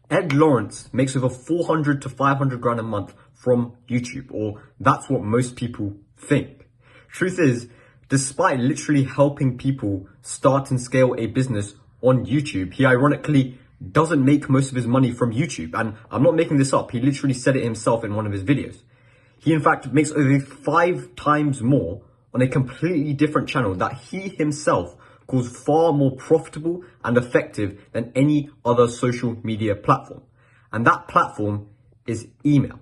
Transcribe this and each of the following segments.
Ed Lawrence makes over 400 to 500 grand a month from YouTube, or that's what most people think. Truth is, despite literally helping people start and scale a business on YouTube, he ironically doesn't make most of his money from YouTube. And I'm not making this up. He literally said it himself in one of his videos. He in fact makes over 5 times more on a completely different channel that he himself calls far more profitable and effective than any other social media platform. And that platform is email.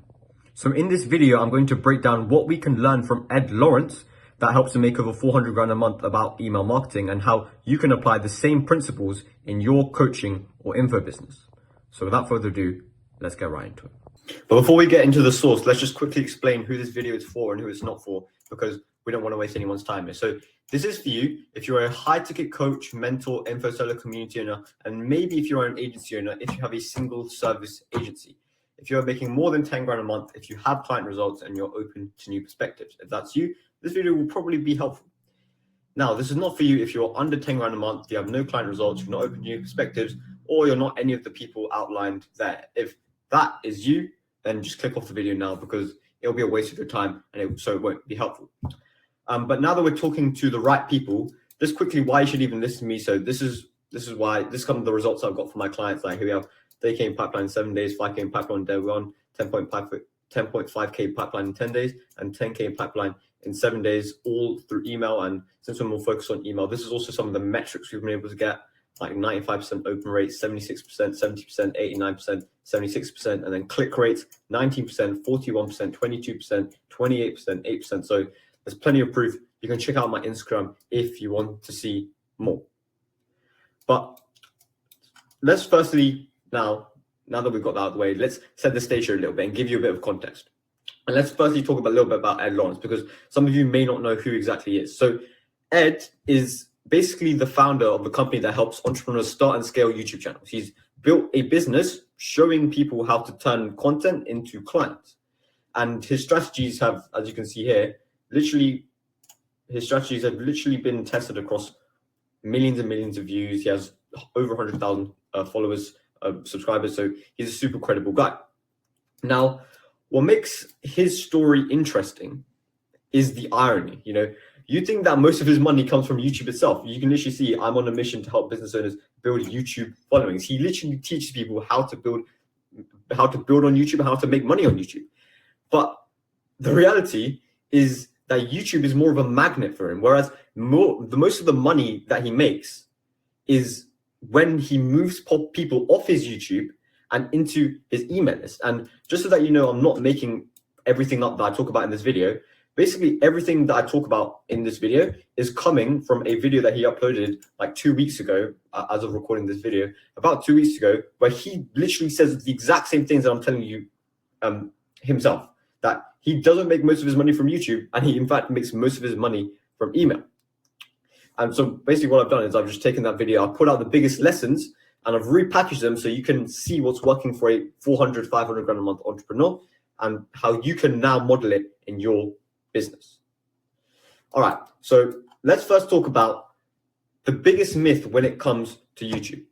So in this video, I'm going to break down what we can learn from Ed Lawrence that helps to make over 400 grand a month about email marketing, and how you can apply the same principles in your coaching or info business. So without further ado, let's get right into it. But before we get into the source, let's just quickly explain who this video is for and who it's not for, because we don't want to waste anyone's time here. So this is for you if you're a high ticket coach, mentor, info seller, community owner, and maybe if you're an agency owner, if you have a single service agency. If you're making more than 10 grand a month, if you have client results and you're open to new perspectives. If that's you, this video will probably be helpful. Now, this is not for you if you're under 10 grand a month, you have no client results, you're not open to new perspectives, or you're not any of the people outlined there. If that is you, then just click off the video now, because it'll be a waste of your time and so it won't be helpful. But now that we're talking to the right people, just quickly why you should even listen to me. So this is why this comes the results I've got from my clients. Like here we have 30K in pipeline in 7 days, 5K in pipeline day one, 10.5K pipeline in 10 days, and 10K in pipeline in 7 days, all through email. And since we're more focused on email, this is also some of the metrics we've been able to get, like 95% open rate, 76%, 70%, 89%, 76%, and then click rates, 19%, 41%, 22%, 28%, 8%. So there's plenty of proof. You can check out my Instagram if you want to see more. But let's firstly, now that we've got that out of the way, let's set the stage here a little bit and give you a bit of context. And let's firstly talk a little bit about Ed Lawrence, because some of you may not know who exactly he is. So Ed is basically the founder of the company that helps entrepreneurs start and scale YouTube channels. He's built a business showing people how to turn content into clients. And his strategies have, as you can see here, his strategies have literally been tested across millions and millions of views. He has over 100,000 followers, subscribers. So he's a super credible guy. Now, what makes his story interesting is the irony. You think that most of his money comes from YouTube itself. You can literally see, I'm on a mission to help business owners build YouTube followings. He literally teaches people how to build on YouTube and how to make money on YouTube. But the reality is that YouTube is more of a magnet for him, whereas most of the money that he makes is when he moves people off his YouTube and into his email list. And just so that you know, I'm not making everything up that I talk about in this video. Basically, everything that I talk about in this video is coming from a video that he uploaded like 2 weeks ago, as of recording this video, about 2 weeks ago, where he literally says the exact same things that I'm telling you himself, that he doesn't make most of his money from YouTube, and he in fact makes most of his money from email. And so basically what I've done is I've just taken that video, I've put out the biggest lessons, and I've repackaged them so you can see what's working for a 400, 500 grand a month entrepreneur, and how you can now model it in your business. All right, so let's first talk about the biggest myth when it comes to YouTube.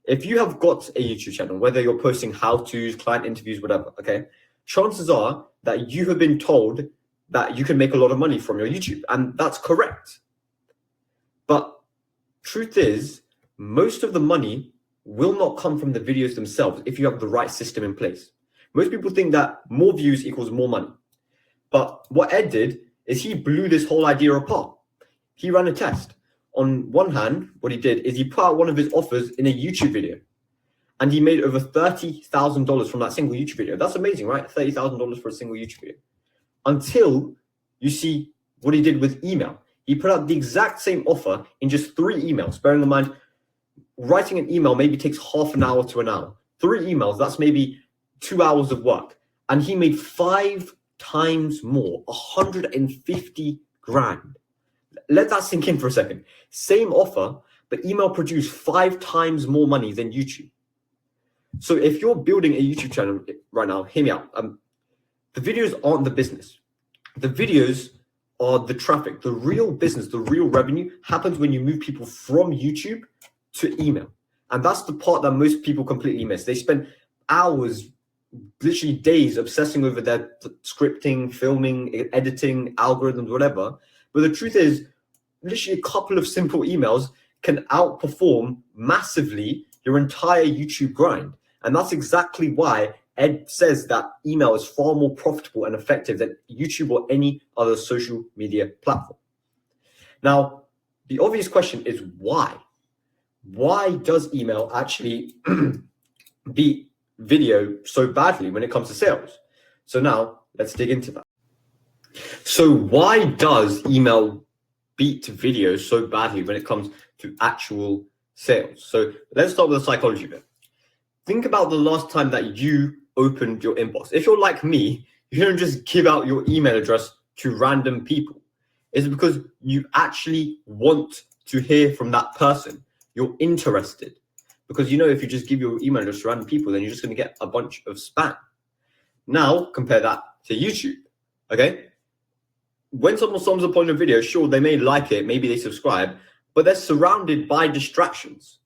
If you have got a YouTube channel, whether you're posting how-tos, client interviews, whatever, okay, chances are that you have been told that you can make a lot of money from your YouTube, and that's correct. But truth is, most of the money will not come from the videos themselves if you have the right system in place. Most people think that more views equals more money. But what Ed did is he blew this whole idea apart. He ran a test. On one hand, what he did is he put out one of his offers in a YouTube video, and he made over $30,000 from that single YouTube video. That's amazing, right? $30,000 for a single YouTube video. Until you see what he did with email. He put out the exact same offer in just 3 emails. Bearing in mind, writing an email maybe takes half an hour to an hour. 3 emails, that's maybe 2 hours of work. And he made 5 times more, 150 grand. Let that sink in for a second. Same offer, but email produced 5 times more money than YouTube. So if you're building a YouTube channel right now, hear me out. The videos aren't the business. The videos are the traffic. The real business, the real revenue happens when you move people from YouTube to email. And that's the part that most people completely miss. They spend hours, literally days obsessing over their scripting, filming, editing, algorithms, whatever. But the truth is, literally a couple of simple emails can outperform massively your entire YouTube grind. And that's exactly why Ed says that email is far more profitable and effective than YouTube or any other social media platform. Now, the obvious question is why? Why does email actually beat video so badly when it comes to sales? So now let's dig into that. So why does email beat video so badly when it comes to actual sales? So let's start with the psychology bit. Think about the last time that you opened your inbox. If you're like me, you don't just give out your email address to random people. It's because you actually want to hear from that person. You're interested. Because you know if you just give your email address to random people, then you're just going to get a bunch of spam. Now, compare that to YouTube, okay? When someone sums up on a video, sure, they may like it, maybe they subscribe, but they're surrounded by distractions.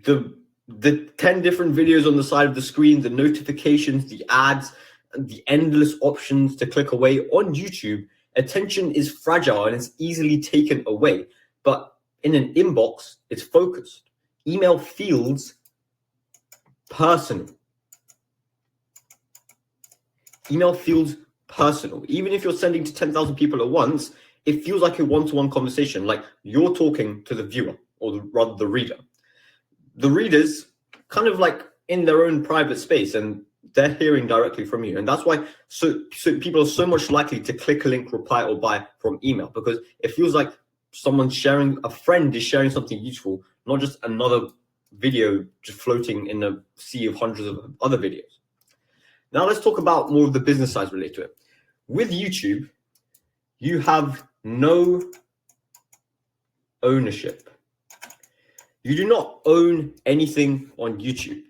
The 10 different videos on the side of the screen, the notifications, the ads, the endless options to click away. On YouTube, attention is fragile and it's easily taken away. But in an inbox, it's focused. Email feels personal. Email feels personal. Even if you're sending to 10,000 people at once, it feels like a one-to-one conversation, like you're talking to the viewer, or rather the reader. The reader's kind of like in their own private space and they're hearing directly from you. And that's why so people are so much likely to click a link, reply, or buy from email, because it feels like someone's sharing, a friend is sharing something useful, not just another video just floating in a sea of hundreds of other videos. Now let's talk about more of the business side related to it. With YouTube, you have no ownership. You do not own anything on YouTube.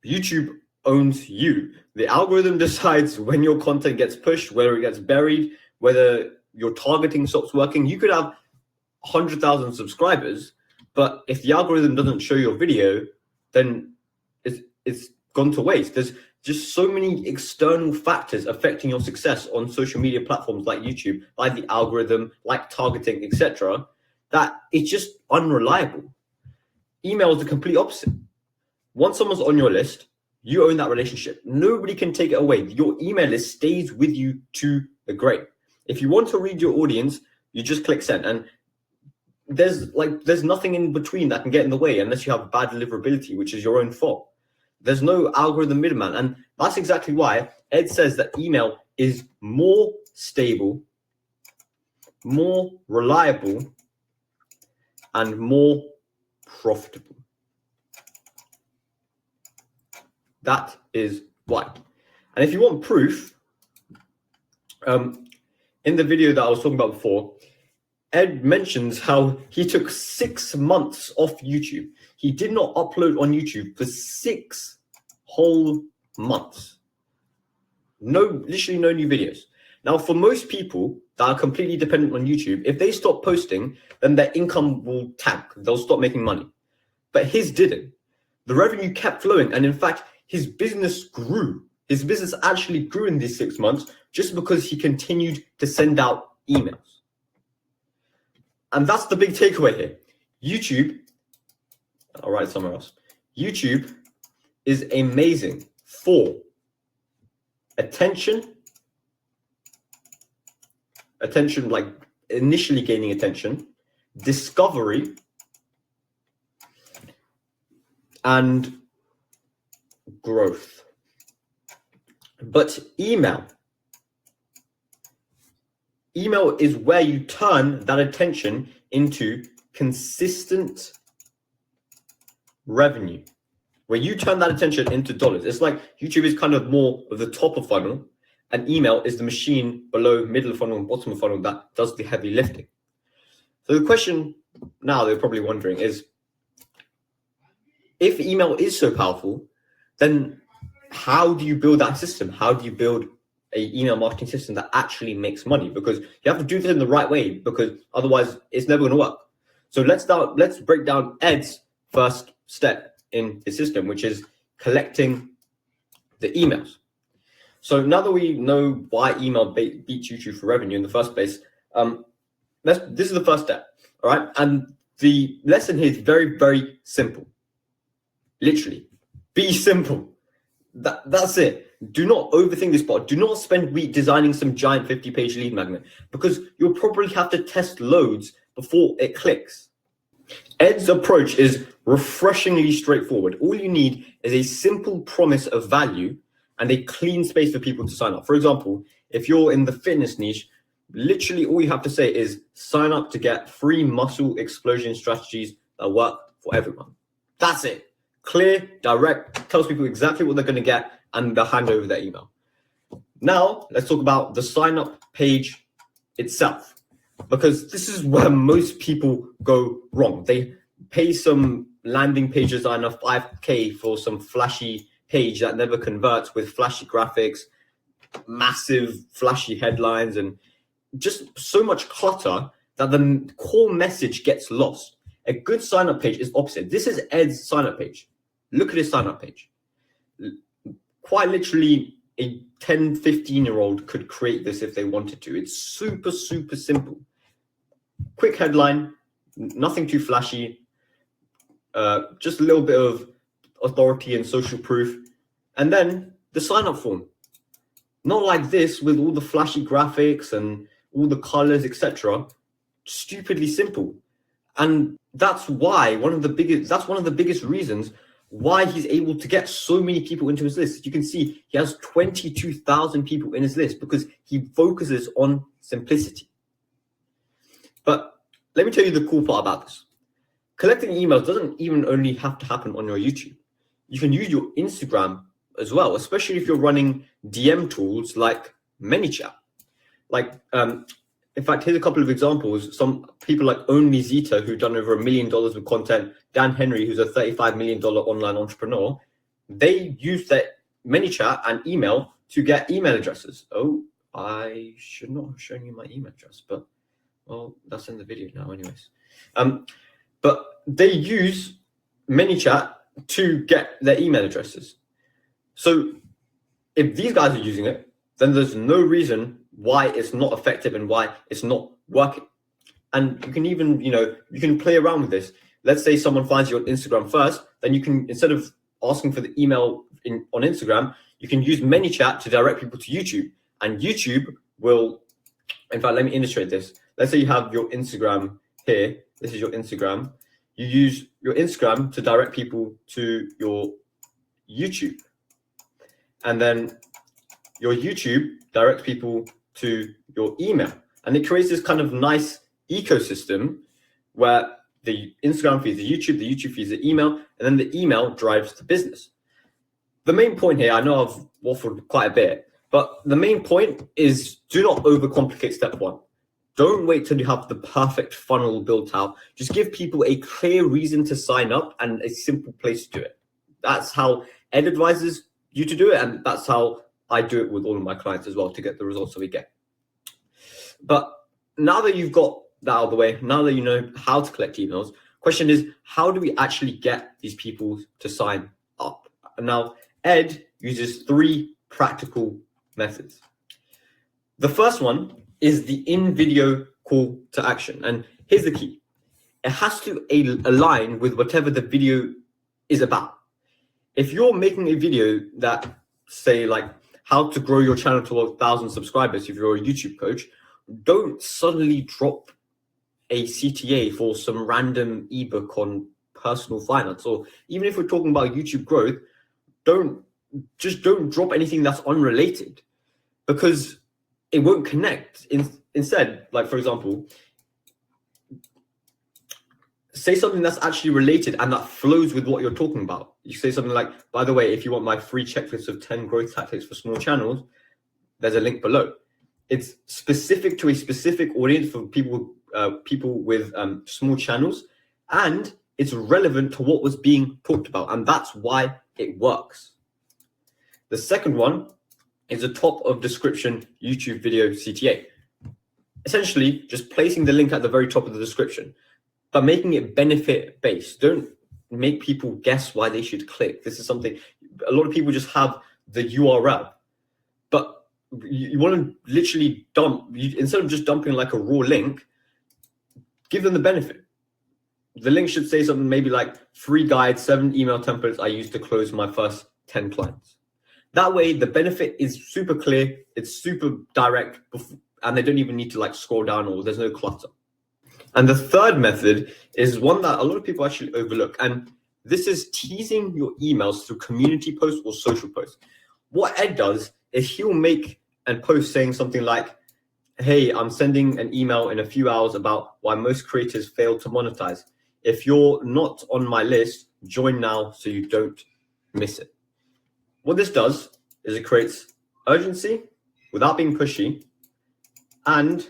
YouTube owns you. The algorithm decides when your content gets pushed, whether it gets buried, whether your targeting stops working. You could have 100,000 subscribers, but if the algorithm doesn't show your video, then it's gone to waste. There's just so many external factors affecting your success on social media platforms like YouTube, like the algorithm, like targeting, etc., that it's just unreliable. Email is the complete opposite. Once someone's on your list, you own that relationship. Nobody can take it away. Your email list stays with you to the grave. If you want to read your audience, you just click send. And there's nothing in between that can get in the way unless you have bad deliverability, which is your own fault. There's no algorithm middleman. And that's exactly why Ed says that email is more stable, more reliable, and more profitable. That is why. And if you want proof, in the video that I was talking about before, Ed mentions how he took 6 months off YouTube. He did not upload on YouTube for 6 whole months. Literally no new videos. Now, for most people that are completely dependent on YouTube, if they stop posting, then their income will tank. They'll stop making money. But his didn't. The revenue kept flowing. And in fact, his business grew. His business actually grew in these 6 months just because he continued to send out emails. And that's the big takeaway here. YouTube, I'll write somewhere else. YouTube is amazing for attention, like initially gaining attention, discovery, and growth. But email is where you turn that attention into consistent revenue, where you turn that attention into dollars. It's like YouTube is kind of more of the top of funnel, and email is the machine below, middle of funnel, and bottom of funnel that does the heavy lifting. So the question now they're probably wondering is, if email is so powerful, then how do you build that system? How do you build an email marketing system that actually makes money? Because you have to do this in the right way, because otherwise it's never going to work. So let's break down Ed's first step in his system, which is collecting the emails. So now that we know why email beats YouTube for revenue in the first place, this is the first step, all right? And the lesson here is very, very simple. Literally, be simple. That's it. Do not overthink this part. Do not spend a week designing some giant 50-page lead magnet, because you'll probably have to test loads before it clicks. Ed's approach is refreshingly straightforward. All you need is a simple promise of value and a clean space for people to sign up. For example, if you're in the fitness niche, literally all you have to say is sign up to get free muscle explosion strategies that work for everyone. That's it. Clear, direct, tells people exactly what they're going to get, and they'll hand over their email. Now, let's talk about the sign up page itself, because this is where most people go wrong. They pay some landing page designer $5K for some flashy page that never converts, with flashy graphics, massive flashy headlines, and just so much clutter that the core message gets lost. A good sign-up page is opposite. This is Ed's sign-up page. Look at his sign-up page. Quite literally, a 10, 15-year-old could create this if they wanted to. It's super, super simple. Quick headline, nothing too flashy, just a little bit of authority and social proof, and then the sign-up form. Not like this with all the flashy graphics and all the colors, etc. Stupidly simple. And that's why one of the biggest reasons why he's able to get so many people into his list. You can see he has 22,000 people in his list because he focuses on simplicity. But let me tell you the cool part about this. Collecting emails doesn't even only have to happen on your YouTube. You can use your Instagram as well, especially if you're running DM tools like ManyChat. In fact, here's a couple of examples. Some people like OnlyZeta, who've done over $1 million with content, Dan Henry, who's a $35 million online entrepreneur, they use their ManyChat and email to get email addresses. Oh, I should not have shown you my email address, but well, that's in the video now anyways. But they use ManyChat to get their email addresses. So if these guys are using it, then there's no reason why it's not effective and why it's not working. And you can even, you can play around with this. Let's say someone finds you on Instagram first, then you can, instead of asking for the email on Instagram, you can use ManyChat to direct people to YouTube. And YouTube will, in fact, let me illustrate this. Let's say you have your Instagram here. This is your Instagram. You use your Instagram to direct people to your YouTube. And then your YouTube directs people to your email. And it creates this kind of nice ecosystem where the Instagram feeds the YouTube feeds the email, and then the email drives the business. The main point here, I know I've waffled quite a bit, but the main point is do not overcomplicate step one. Don't wait till you have the perfect funnel built out. Just give people a clear reason to sign up and a simple place to do it. That's how Ed advises you to do it, and that's how I do it with all of my clients as well to get the results that we get. But now that you've got that out of the way, now that you know how to collect emails, question is, how do we actually get these people to sign up? And now Ed uses 3 practical methods. The first one is the in-video call to action. And here's the key. It has to align with whatever the video is about. If you're making a video that, say, like how to grow your channel to 1,000 subscribers, if you're a YouTube coach, don't suddenly drop a CTA for some random ebook on personal finance. Or even if we're talking about YouTube growth, don't drop anything that's unrelated, because it won't connect. Instead, like for example, say something that's actually related and that flows with what you're talking about. You say something like, by the way, if you want my free checklist of 10 growth tactics for small channels, there's a link below. It's specific to a specific audience for people with small channels, and it's relevant to what was being talked about, and that's why it works. The second one is a top of description YouTube video CTA. Essentially, just placing the link at the very top of the description, but making it benefit based. Don't make people guess why they should click. This is something a lot of people just have the URL. But you want to literally instead of just dumping like a raw link, give them the benefit. The link should say something maybe like 3 guides, 7 email templates I used to close my first 10 clients. That way, the benefit is super clear, it's super direct, and they don't even need to like scroll down, or there's no clutter. And the third method is one that a lot of people actually overlook, and this is teasing your emails through community posts or social posts. What Ed does is he'll make a post saying something like, hey, I'm sending an email in a few hours about why most creators fail to monetize. If you're not on my list, join now so you don't miss it. What this does is it creates urgency without being pushy, and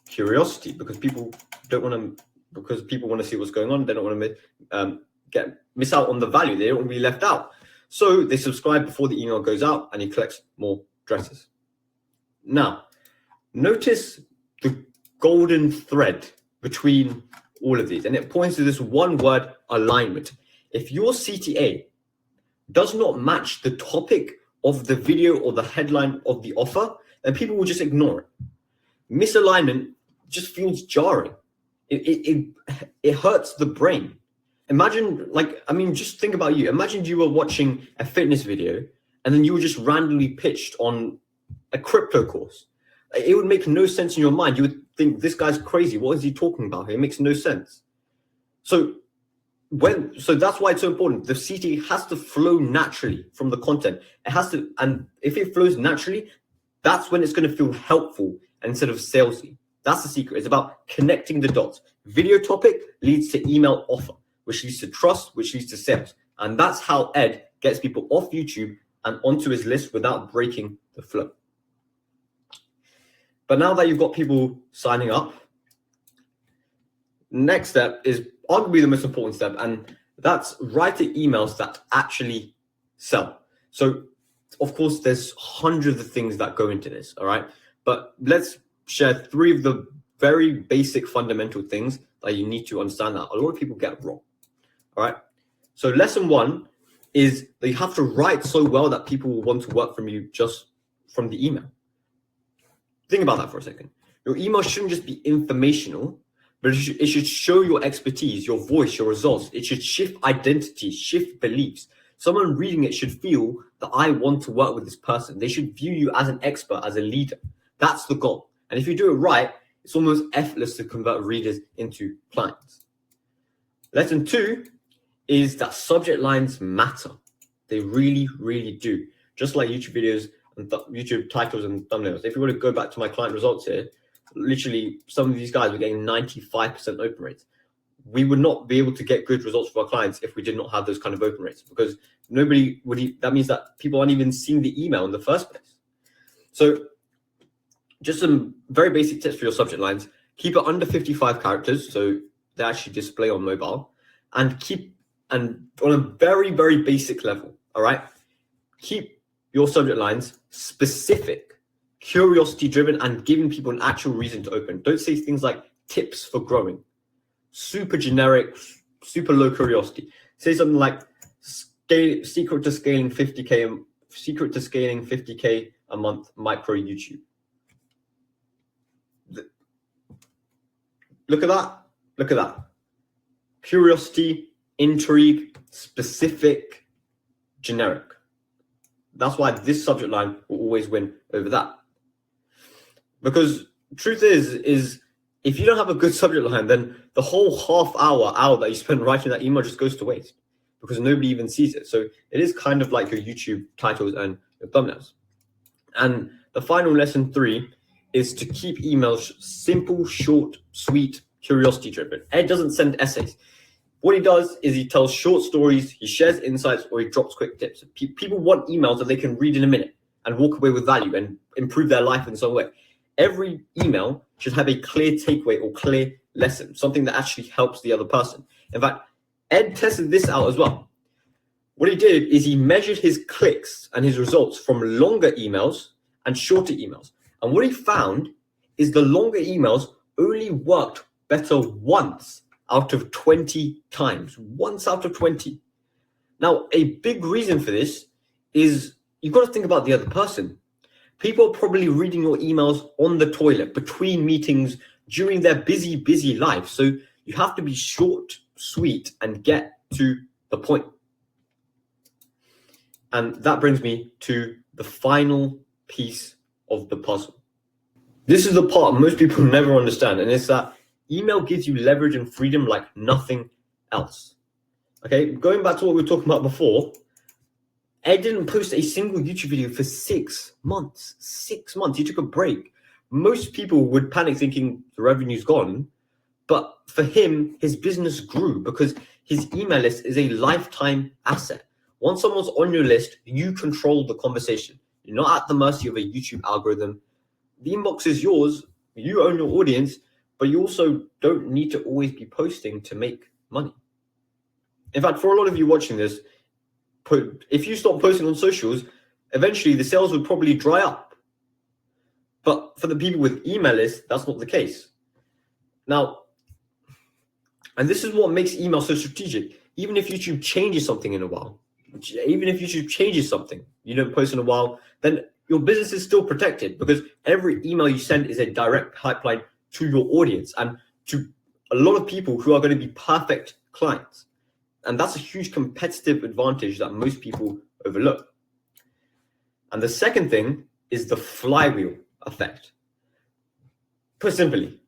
curiosity, because people want to see what's going on. They don't want to miss out on the value. They don't want to be left out. So they subscribe before the email goes out, and he collects more dresses. Now, notice the golden thread between all of these, and it points to this one word: alignment. If your CTA does not match the topic of the video or the headline of the offer, then people will just ignore it. Misalignment just feels jarring. It hurts the brain. Imagine, just think about you. Imagine you were watching a fitness video and then you were just randomly pitched on a crypto course. It would make no sense in your mind. You would think, this guy's crazy. What is he talking about? It makes no sense. So that's why it's so important. The CTA has to flow naturally from the content. It has to, and if it flows naturally, that's when it's going to feel helpful instead of salesy. That's the secret. It's about connecting the dots. Video topic leads to email offer, which leads to trust, which leads to sales. And that's how Ed gets people off YouTube and onto his list without breaking the flow. But now that you've got people signing up, next step is arguably the most important step, and that's writing emails that actually sell. So, of course, there's hundreds of things that go into this, all right? But let's share 3 of the very basic fundamental things that you need to understand that a lot of people get wrong, all right? So lesson 1 is that you have to write so well that people will want to work from you just from the email. Think about that for a second. Your email shouldn't just be informational, but it should show your expertise, your voice, your results. It should shift identity, shift beliefs. Someone reading it should feel that I want to work with this person. They should view you as an expert, as a leader. That's the goal. And if you do it right, it's almost effortless to convert readers into clients. Lesson 2 is that subject lines matter. They really, really do. Just like YouTube videos and YouTube titles and thumbnails. If you want to go back to my client results here, literally some of these guys were getting 95% open rates. We would not be able to get good results for our clients if we did not have those kind of open rates, because that means that people aren't even seeing the email in the first place. So just some very basic tips for your subject lines. Keep it under 55 characters, so they actually display on mobile, and on a very, very basic level, all right? Keep your subject lines specific, curiosity driven, and giving people an actual reason to open. Don't say things like tips for growing. Super generic, super low curiosity. Say something like secret to scaling 50K a month micro YouTube. Look at that. Curiosity, intrigue, specific, generic. That's why this subject line will always win over that. Because truth is if you don't have a good subject line, then the whole half hour that you spend writing that email just goes to waste, because nobody even sees it. So it is kind of like your YouTube titles and your thumbnails. And the final lesson 3 is to keep emails simple, short, sweet, curiosity driven. Ed doesn't send essays. What he does is he tells short stories, he shares insights, or he drops quick tips. People want emails that they can read in a minute and walk away with value and improve their life in some way. Every email should have a clear takeaway or clear lesson, something that actually helps the other person. In fact, Ed tested this out as well. What he did is he measured his clicks and his results from longer emails and shorter emails. And what he found is the longer emails only worked better once out of 20 times. Once out of 20. Now, a big reason for this is, you've got to think about the other person. People are probably reading your emails on the toilet, between meetings, during their busy life. So you have to be short, sweet, and get to the point. And that brings me to the final piece of the puzzle. This is the part most people never understand, and it's that email gives you leverage and freedom like nothing else. Okay, going back to what we were talking about before, Ed didn't post a single YouTube video for 6 months. 6 months. He took a break. Most people would panic thinking the revenue's gone, but for him, his business grew because his email list is a lifetime asset. Once someone's on your list, you control the conversation. You're not at the mercy of a YouTube algorithm. The inbox is yours. You own your audience, but you also don't need to always be posting to make money. In fact, for a lot of you watching this, if you stop posting on socials, eventually the sales would probably dry up. But for the people with email lists, that's not the case. Now, and this is what makes email so strategic. Even if YouTube changes something in a while, even if YouTube changes something, you don't post in a while, then your business is still protected because every email you send is a direct pipeline to your audience and to a lot of people who are going to be perfect clients. And that's a huge competitive advantage that most people overlook. And the second thing is the flywheel effect. Put simply,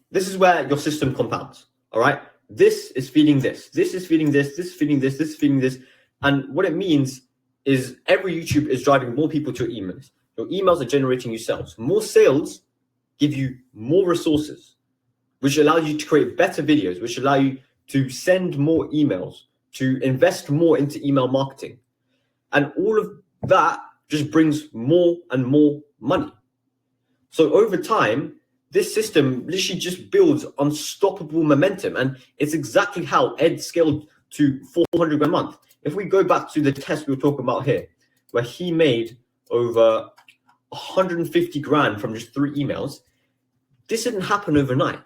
this is where your system compounds, all right? This is feeding this. This is feeding this. This is feeding this. This is feeding this. And what it means is every YouTube is driving more people to your emails. Your emails are generating you sales. More sales give you more resources, which allows you to create better videos, which allow you to send more emails, to invest more into email marketing. And all of that just brings more and more money. So over time, this system literally just builds unstoppable momentum. And it's exactly how Ed scaled to 400 grand a month. If we go back to the test we were talking about here, where he made over 150 grand from just 3 emails, this didn't happen overnight.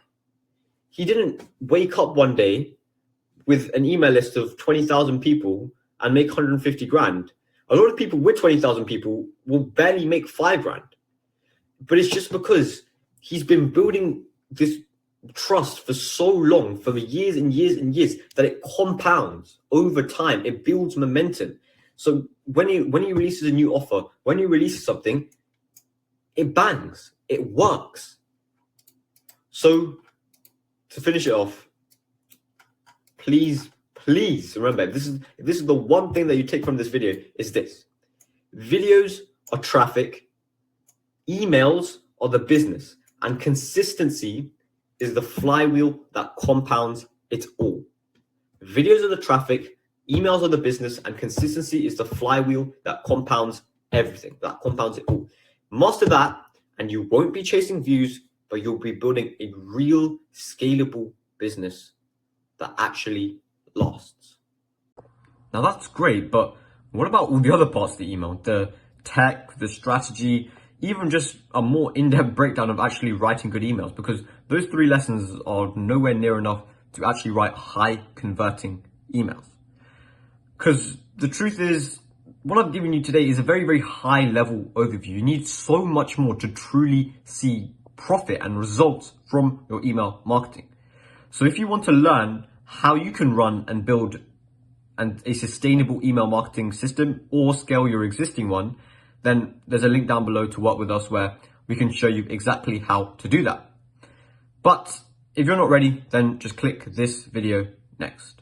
He didn't wake up one day with an email list of 20,000 people and make 150 grand. A lot of people with 20,000 people will barely make 5 grand. But it's just because he's been building this trust for so long, for years and years and years, that it compounds over time. It builds momentum. So when he releases a new offer, when he releases something, it bangs, it works. So to finish it off, please remember, if this is the one thing that you take from this video, is this: videos are traffic, emails are the business, and consistency is the flywheel that compounds it all. Videos are the traffic, emails are the business, and consistency is the flywheel that compounds everything, that compounds it all. Master that, and you won't be chasing views, but you'll be building a real scalable business that actually lasts. Now that's great, but what about all the other parts of the email? The tech, the strategy, even just a more in-depth breakdown of actually writing good emails, because those 3 lessons are nowhere near enough to actually write high converting emails. Because the truth is, what I've given you today is a very, very high level overview. You need so much more to truly see profit and results from your email marketing. So if you want to learn how you can run and build a sustainable email marketing system or scale your existing one, then there's a link down below to work with us where we can show you exactly how to do that. But if you're not ready, then just click this video next.